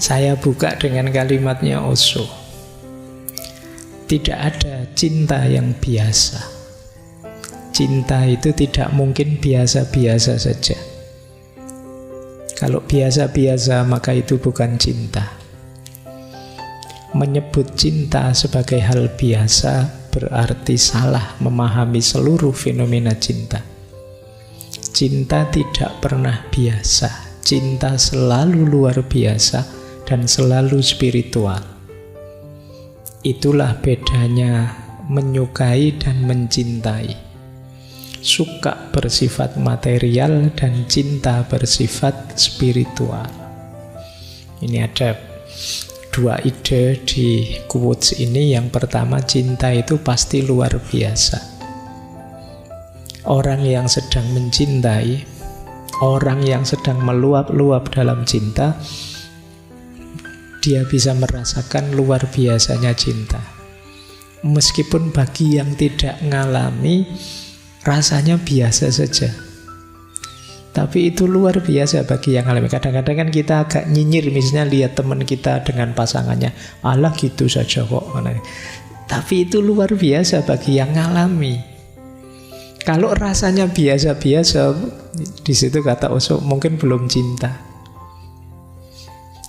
Saya buka dengan kalimatnya Osho. Tidak ada cinta yang biasa. Cinta itu tidak mungkin biasa-biasa saja. Kalau biasa-biasa maka itu bukan cinta. Menyebut cinta sebagai hal biasa berarti salah memahami seluruh fenomena cinta. Cinta tidak pernah biasa. Cinta selalu luar biasa dan selalu spiritual. Itulah bedanya menyukai dan mencintai. Suka bersifat material dan cinta bersifat spiritual. Ini ada dua ide di quotes ini. Yang pertama, cinta itu pasti luar biasa. Orang yang sedang mencintai, orang yang sedang meluap-luap dalam cinta, dia bisa merasakan luar biasanya cinta. Meskipun bagi yang tidak ngalami, rasanya biasa saja. Tapi itu luar biasa bagi yang ngalami. Kadang-kadang kan kita agak nyinyir, misalnya lihat teman kita dengan pasangannya, alah gitu saja kok. Tapi itu luar biasa bagi yang ngalami. Kalau rasanya biasa-biasa, di situ kata Osho mungkin belum cinta.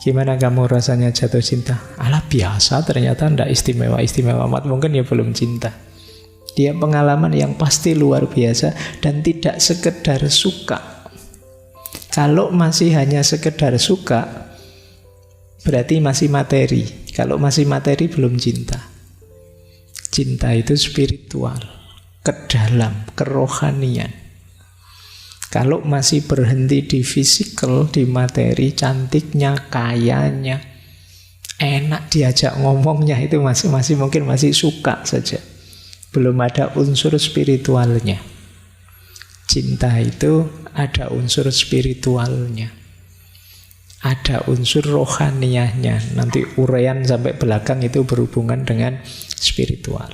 Gimana kamu rasanya jatuh cinta? Alah biasa, ternyata tidak istimewa-istimewa amat. Mungkin ya belum cinta. Dia pengalaman yang pasti luar biasa dan tidak sekedar suka. Kalau masih hanya sekedar suka, berarti masih materi. Kalau masih materi belum cinta. Cinta itu spiritual, ke dalam, kerohanian. Kalau masih berhenti di fisikal, di materi, cantiknya, kayanya, enak diajak ngomongnya, itu masih mungkin masih suka saja. Belum ada unsur spiritualnya. Cinta itu ada unsur spiritualnya. Ada unsur rohaniahnya. Nanti uraian sampai belakang itu berhubungan dengan spiritual.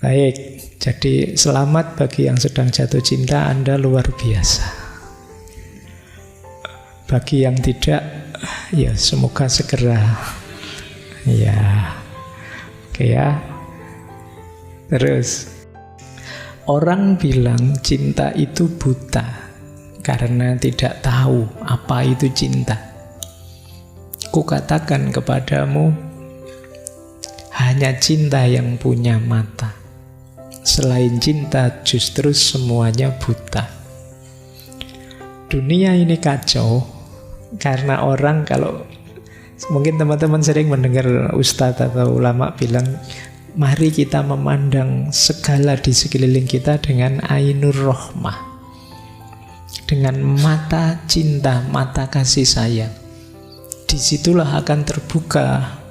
Baik, jadi selamat bagi yang sedang jatuh cinta, Anda luar biasa. Bagi yang tidak, ya semoga segera. Ya, oke ya. Terus, orang bilang cinta itu buta karena tidak tahu apa itu cinta. Kukatakan kepadamu, hanya cinta yang punya mata. Selain cinta justru semuanya buta. Dunia ini kacau karena orang, kalau mungkin teman-teman sering mendengar ustadz atau ulama bilang, mari kita memandang segala di sekeliling kita dengan ainur rohmah, dengan mata cinta, mata kasih sayang. Disitulah akan terbuka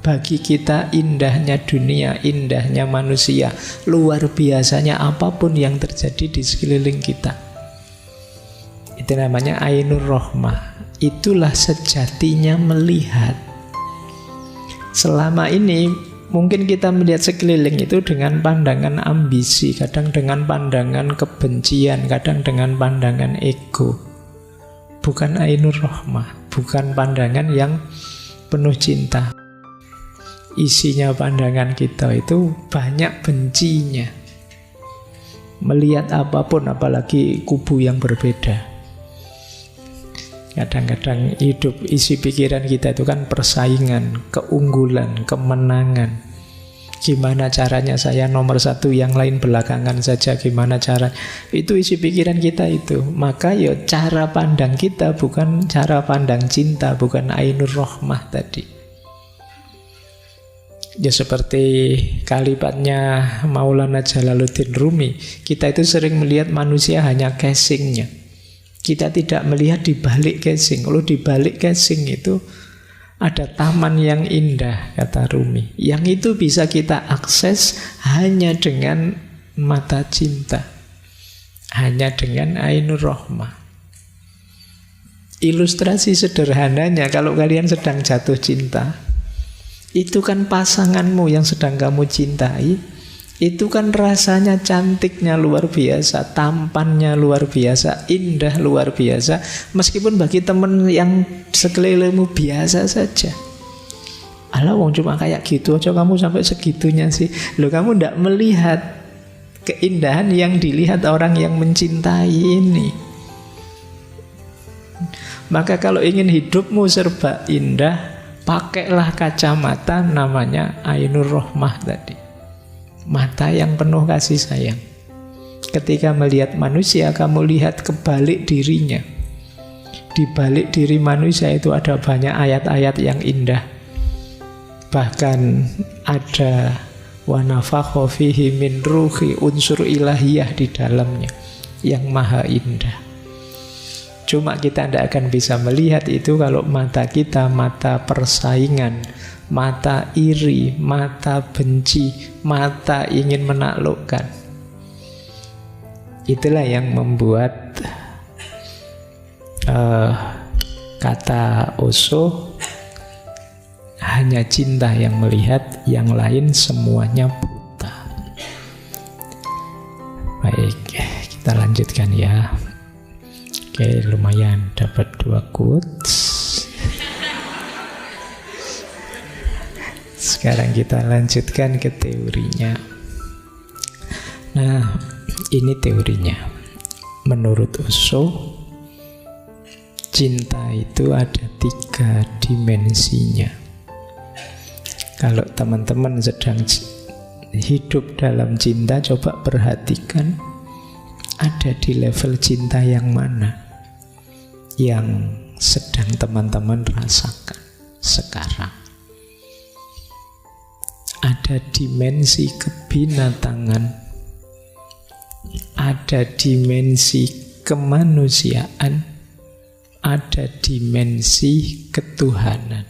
bagi kita indahnya dunia, indahnya manusia, luar biasanya apapun yang terjadi di sekeliling kita. Itu namanya ainur rohmah. Itulah sejatinya melihat. Selama ini mungkin kita melihat sekeliling itu dengan pandangan ambisi, kadang dengan pandangan kebencian, kadang dengan pandangan ego. Bukan ainur rohmah, bukan pandangan yang penuh cinta. Isinya pandangan kita itu banyak bencinya. Melihat apapun, apalagi kubu yang berbeda. Kadang-kadang hidup, isi pikiran kita itu kan persaingan, keunggulan, kemenangan. Gimana caranya saya nomor satu, yang lain belakangan saja, gimana cara. Itu isi pikiran kita itu. Maka ya cara pandang kita bukan cara pandang cinta, bukan ainur rohmah tadi. Ya seperti kalimatnya Maulana Jalaluddin Rumi, kita itu sering melihat manusia hanya casingnya. Kita tidak melihat di balik casing. Kalau di balik casing itu ada taman yang indah, kata Rumi. Yang itu bisa kita akses hanya dengan mata cinta, hanya dengan ainur rohmah. Ilustrasi sederhananya, kalau kalian sedang jatuh cinta, itu kan pasanganmu yang sedang kamu cintai, Itu kan rasanya cantiknya luar biasa, tampannya luar biasa, indah luar biasa. Meskipun bagi teman yang sekelilingmu biasa saja. Alah wong cuma kayak gitu aja kamu sampai segitunya sih. Loh, kamu tidak melihat keindahan yang dilihat orang yang mencintai ini. Maka kalau ingin hidupmu serba indah, pakailah kacamata namanya Ainur Rohmah tadi. Mata yang penuh kasih sayang. Ketika melihat manusia, kamu lihat kebalik dirinya. Di balik diri manusia itu ada banyak ayat-ayat yang indah. Bahkan ada wa nafakha fihi min ruhi, unsur ilahiyah di dalamnya yang maha indah. Cuma kita tidak akan bisa melihat itu kalau mata kita mata persaingan, mata iri, mata benci, mata ingin menaklukkan. Itulah yang membuat kata Osho, hanya cinta yang melihat, yang lain semuanya buta. Baik, kita lanjutkan ya. Oke, lumayan dapat 2 quotes. Sekarang kita lanjutkan ke teorinya. Nah, ini teorinya. Menurut Osho, cinta itu ada 3 dimensinya. Kalau teman-teman sedang hidup dalam cinta, coba perhatikan ada di level cinta yang mana yang sedang teman-teman rasakan sekarang. Ada dimensi kebinatangan, ada dimensi kemanusiaan, ada dimensi ketuhanan.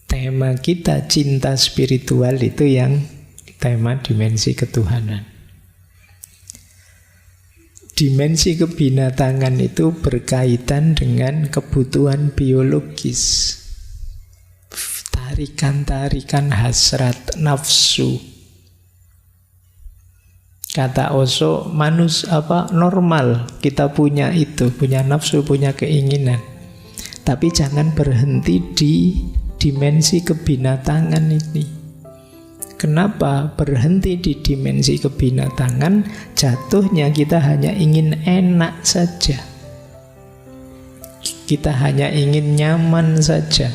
Tema kita cinta spiritual itu yang tema dimensi ketuhanan. Dimensi kebinatangan itu berkaitan dengan kebutuhan biologis, tarikan-tarikan hasrat nafsu. Kata Osho, normal kita punya itu, punya nafsu, punya keinginan. Tapi jangan berhenti di dimensi kebinatangan ini. Kenapa berhenti di dimensi kebinatangan? Jatuhnya kita hanya ingin enak saja. Kita hanya ingin nyaman saja.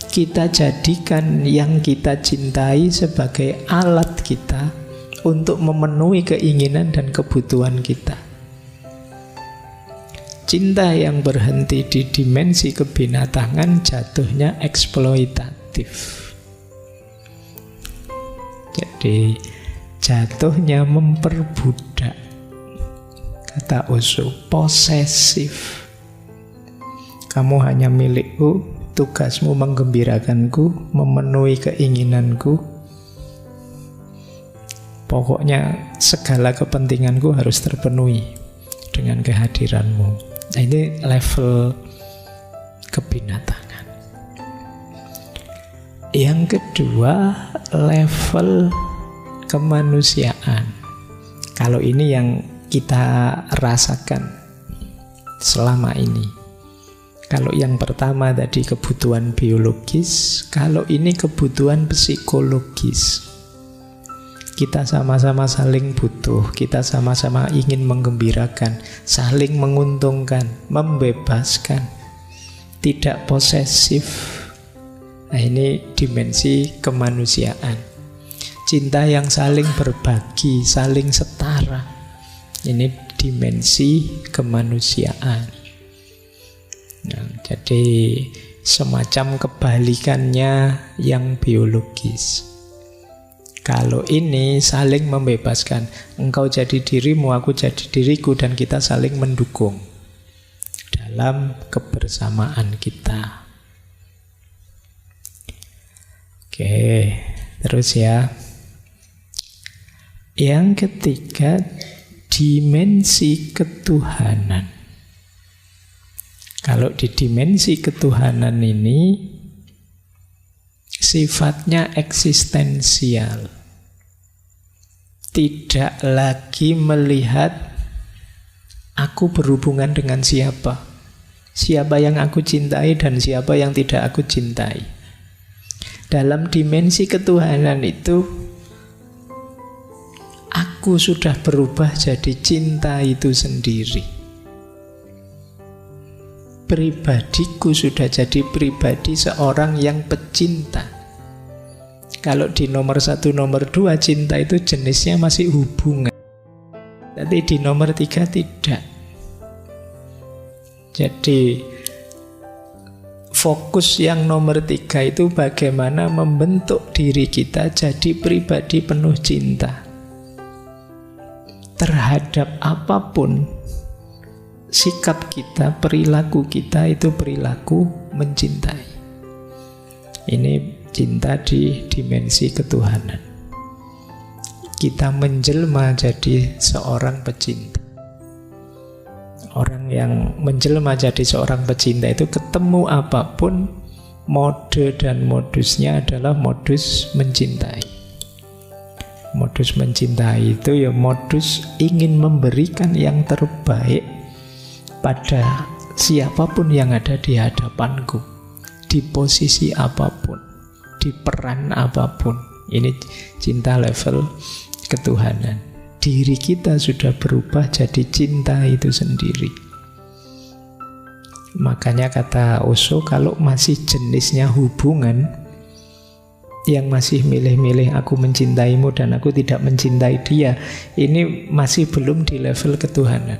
Kita jadikan yang kita cintai sebagai alat kita untuk memenuhi keinginan dan kebutuhan kita. Cinta yang berhenti di dimensi kebinatangan jatuhnya eksploitatif. Jadi jatuhnya memperbudak. Kata Osho, posesif. Kamu hanya milikku, tugasmu menggembirakanku, memenuhi keinginanku. Pokoknya segala kepentinganku harus terpenuhi dengan kehadiranmu. Nah, ini level kebinatangan. Yang kedua, level kemanusiaan. Kalau ini yang kita rasakan selama ini. Kalau yang pertama tadi kebutuhan biologis, kalau ini kebutuhan psikologis. Kita sama-sama saling butuh, kita sama-sama ingin menggembirakan, saling menguntungkan, membebaskan, tidak posesif. Nah, ini dimensi kemanusiaan. Cinta yang saling berbagi, saling setara. Ini dimensi kemanusiaan. Nah, jadi semacam kebalikannya yang biologis. Kalau ini saling membebaskan. Engkau jadi dirimu, aku jadi diriku, dan kita saling mendukung dalam kebersamaan kita. Oke, terus ya. Yang ketiga, dimensi ketuhanan. Kalau di dimensi ketuhanan ini sifatnya eksistensial. Tidak lagi melihat aku berhubungan dengan siapa, siapa yang aku cintai dan siapa yang tidak aku cintai. Dalam dimensi ketuhanan itu, aku sudah berubah jadi cinta itu sendiri. Pribadiku sudah jadi pribadi seorang yang pecinta. Kalau di nomor 1, nomor 2 cinta itu jenisnya masih hubungan. Tapi di nomor 3 tidak. Jadi fokus yang nomor 3 itu bagaimana membentuk diri kita jadi pribadi penuh cinta. Terhadap apapun, sikap kita, perilaku kita itu perilaku mencintai. Ini cinta di dimensi ketuhanan. Kita menjelma jadi seorang pecinta. Orang yang menjelma jadi seorang pecinta itu ketemu apapun, mode dan modusnya adalah modus mencintai. Modus mencintai itu ya modus ingin memberikan yang terbaik pada siapapun yang ada di hadapanku, di posisi apapun, di peran apapun. Ini cinta level ketuhanan. Diri kita sudah berubah jadi cinta itu sendiri. Makanya kata Osho, kalau masih jenisnya hubungan, yang masih milih-milih aku mencintaimu dan aku tidak mencintai dia, ini masih belum di level ketuhanan.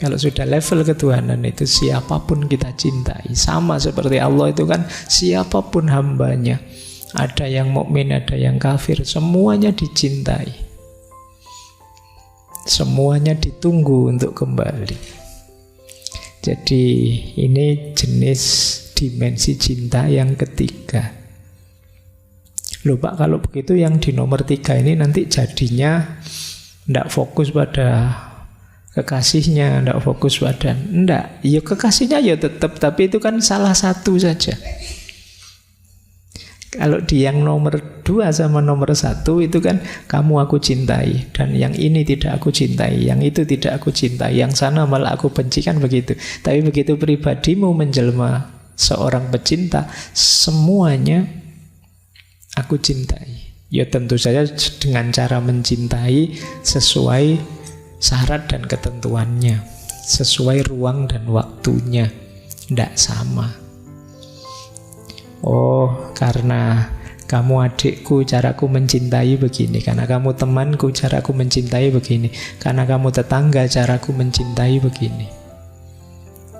Kalau sudah level ketuhanan itu siapapun kita cintai. Sama seperti Allah itu kan siapapun hambanya. Ada yang mukmin, ada yang kafir, semuanya dicintai. Semuanya ditunggu untuk kembali. Jadi ini jenis dimensi cinta yang ketiga. Loh Pak, kalau begitu yang di nomor 3 ini nanti jadinya tidak fokus pada kekasihnya, tidak fokus pada, enggak, ya kekasihnya ya tetap, tapi itu kan salah satu saja. Kalau di yang nomor 2 sama nomor 1 itu kan kamu aku cintai, dan yang ini tidak aku cintai, yang itu tidak aku cintai, yang sana malah aku benci, kan begitu. Tapi begitu pribadimu menjelma seorang pecinta, semuanya aku cintai. Ya tentu saja dengan cara mencintai sesuai syarat dan ketentuannya, sesuai ruang dan waktunya, tidak sama. Oh, karena kamu adikku, caraku mencintai begini. Karena kamu temanku, caraku mencintai begini. Karena kamu tetangga, caraku mencintai begini.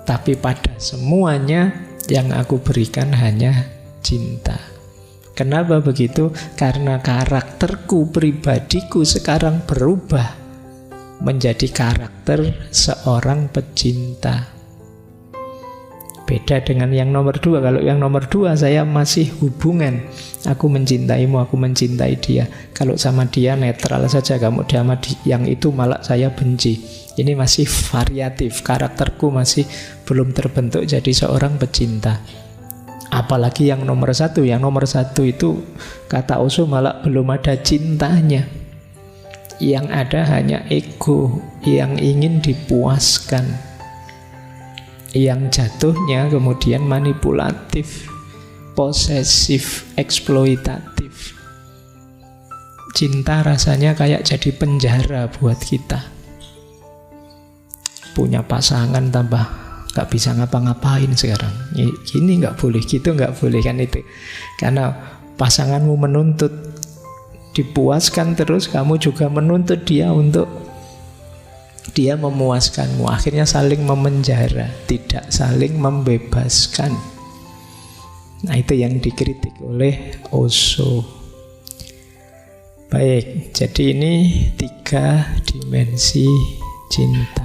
Tapi pada semuanya yang aku berikan hanya cinta. Kenapa begitu? Karena karakterku, pribadiku sekarang berubah menjadi karakter seorang pecinta. Beda dengan yang nomor 2. Kalau yang nomor 2 saya masih hubungan, aku mencintaimu, aku mencintai dia. Kalau sama dia netral saja, kamu sama yang itu malah saya benci. Ini masih variatif, karakterku masih belum terbentuk jadi seorang pecinta. Apalagi yang nomor 1. Yang nomor 1 itu kata Osho malah belum ada cintanya. Yang ada hanya ego yang ingin dipuaskan, yang jatuhnya kemudian manipulatif, posesif, eksploitatif. Cinta rasanya kayak jadi penjara buat kita. Punya pasangan tambah gak bisa ngapa-ngapain sekarang. Gini gak boleh, gitu gak boleh, kan itu. Karena pasanganmu menuntut dipuaskan terus, kamu juga menuntut dia untuk dia memuaskanmu. Akhirnya saling memenjara, tidak saling membebaskan. Nah, itu yang dikritik oleh Osho. Baik, jadi ini 3 dimensi cinta.